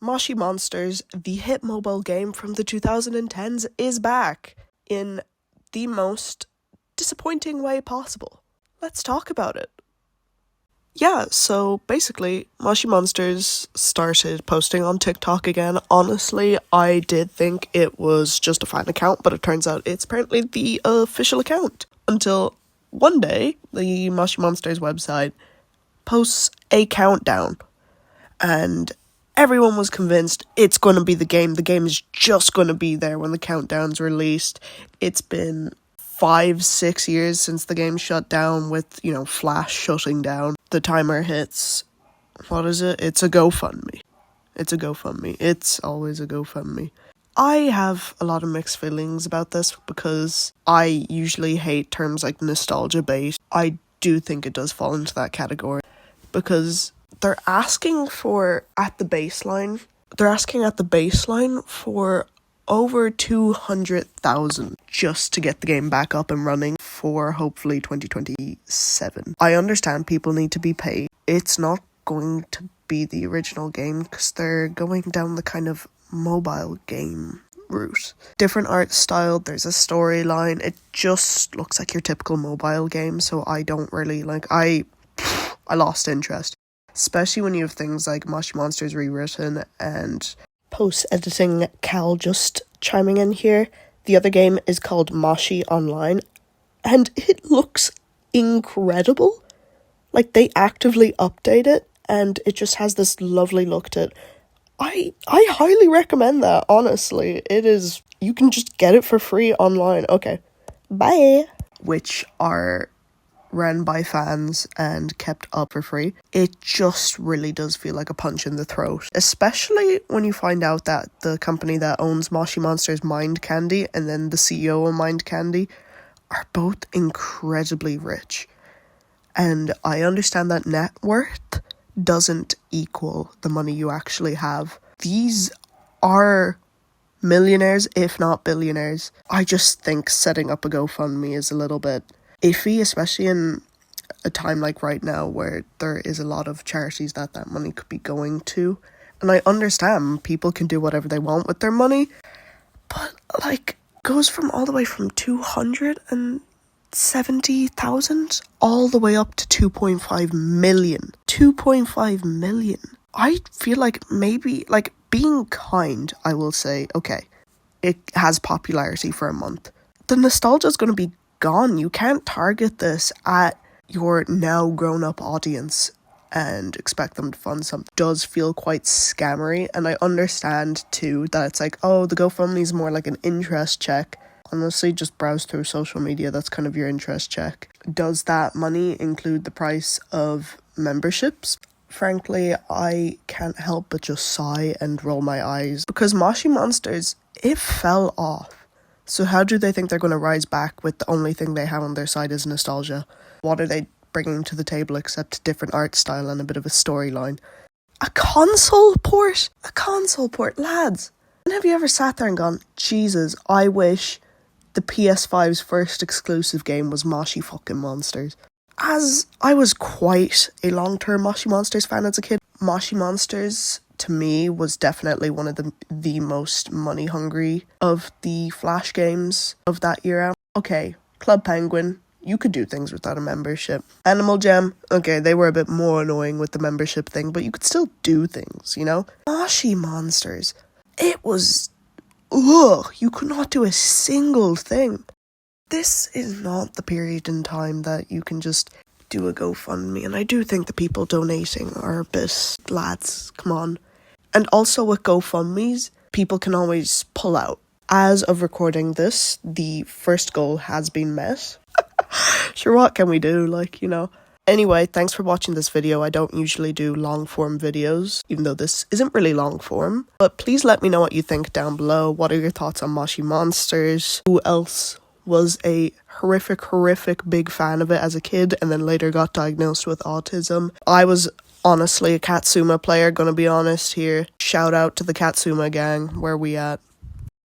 Moshi Monsters, the hit mobile game from the 2010s, is back in the most disappointing way possible. Let's talk about it. Yeah, so basically, Moshi Monsters started posting on TikTok again. Honestly, I did think it was just a fan account, but it turns out it's apparently the official account. Until one day, the Moshi Monsters website posts a countdown, and everyone was convinced it's going to be the game. The game is just going to be there when the countdown's released. It's been 5-6 years since the game shut down with, Flash shutting down. The timer hits. What is it? It's a GoFundMe. It's a GoFundMe. It's always a GoFundMe. I have a lot of mixed feelings about this because I usually hate terms like nostalgia bait. I do think it does fall into that category because they're asking at the baseline for over 200,000 just to get the game back up and running for hopefully 2027. I understand people need to be paid. It's not going to be the original game because they're going down the kind of mobile game route. Different art style, there's a storyline. It just looks like your typical mobile game, so I don't really I lost interest. Especially when you have things like Moshi Monsters rewritten and post-editing Cal just chiming in here. The other game is called Moshi Online, and it looks incredible. They actively update it, and it just has this lovely look to it. I highly recommend that, honestly. It is, you can just get it for free online. Okay, bye. Which are ran by fans and kept up for free. It just really does feel like a punch in the throat, especially when you find out that the company that owns Moshi Monsters, Mind Candy, and then the CEO of Mind Candy are both incredibly rich. And I understand that net worth doesn't equal the money you actually have. These are millionaires, if not billionaires. I just think setting up a GoFundMe is a little bit iffy, especially in a time like right now where there is a lot of charities that money could be going to. And I understand people can do whatever they want with their money, but goes from all the way from 270,000 all the way up to 2.5 million. 2.5 million. I feel like maybe, being kind, I will say, okay, it has popularity for a month. The nostalgia is going to be gone. You can't target this at your now grown-up audience and expect them to fund something. It does feel quite scammery, and I understand too that it's the GoFundMe is more like an interest check. Honestly, just browse through social media, that's kind of your interest check. Does that money include the price of memberships? Frankly, I can't help but just sigh and roll my eyes because Moshi Monsters, it fell off. So how do they think they're going to rise back with the only thing they have on their side is nostalgia? What are they bringing to the table except different art style and a bit of a storyline? A console port? A console port, lads. And have you ever sat there and gone, Jesus, I wish the PS5's first exclusive game was Moshi fucking Monsters. As I was quite a long-term Moshi Monsters fan as a kid, Moshi Monsters to me was definitely one of the most money hungry of the Flash games of that era. Okay, Club Penguin, you could do things without a membership. Animal Jam, okay, they were a bit more annoying with the membership thing, but you could still do things, Moshi Monsters, it was, you could not do a single thing. This is not the period in time that you can just do a GoFundMe, and I do think the people donating are a bit, lads, come on. And also with GoFundMes, people can always pull out. As of recording this, the first goal has been met. Sure, what can we do, Anyway, thanks for watching this video. I don't usually do long form videos, even though this isn't really long form. But please let me know what you think down below. What are your thoughts on Moshi Monsters? Who else was a horrific big fan of it as a kid and then later got diagnosed with autism? I was honestly a Katsuma player, gonna be honest here. Shout out to the Katsuma gang. Where we at?